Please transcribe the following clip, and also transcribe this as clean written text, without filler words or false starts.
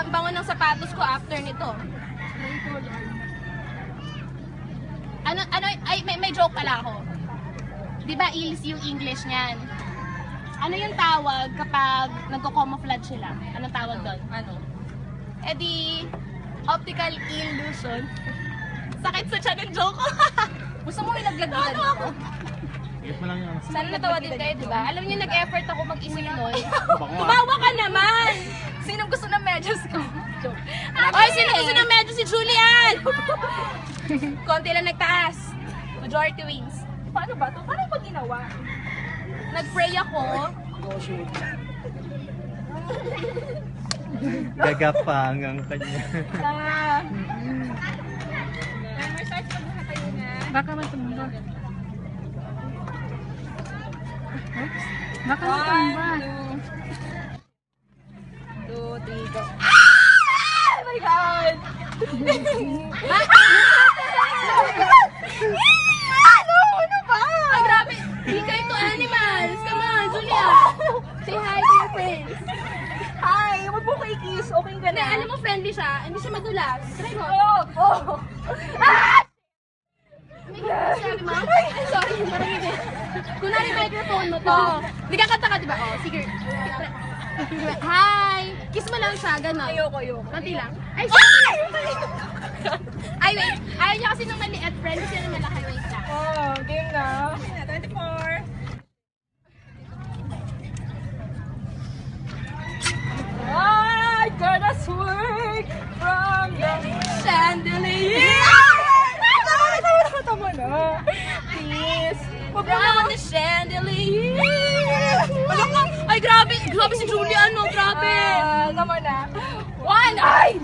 ang bango ng sapatos ko after nito. May joke pala ako. Di ba, ilis yung English niyan? Ano yung tawag kapag nagko-camouflage sila? Anong tawag doon? Ano? Eh di, optical illusion. Sakit sa tiyan ng joke ko. Gusto mo ilaglagan ako? Sana natawa din kayo, di ba? Alam niyo, nag-effort ako mag-isip nun. Tumawa ka naman! Sinong gusto ng medyas ko? Oy, sino gusto ng medyas? Si Julian! Konti lang nagtaas. Majority wins. Paano ba ito? Paano ba ginawa? Nag-pray ako. Gagapang ang kanya. Massage pa muna kayo na. Baka matumba. Oops. Baka matumba. 1, 2, 3, go. Oh my God! Ano ba? Ay, grabe! Be kind to animals! Come on, Julia! Say hi to your friends. Hi! Huwag mo ko i-kiss. Okay ka Hindi, na. alam mo, friendly siya. Hindi siya madulas. Try mo. Oh! Sorry, ma'am. Sorry, marami din. Kunwari microphone mo to. Hindi ka kanta ka, diba? Oh, sige. Hi! Kiss mo lang siya, gano'n. Ayoko. Konti lang. Ay, sorry! Ay, wait. Ayaw niya kasi nung maliit. Friendly siya na malaki. Wait lang. Oh, game na. 24. I got a swing from the Chandelier! Tama na. Please. Huwag mo From the chandelier! Ano ka? Ay, grabe! Grabe si Julia, ano? Grabe! Tama na. 1! Ay!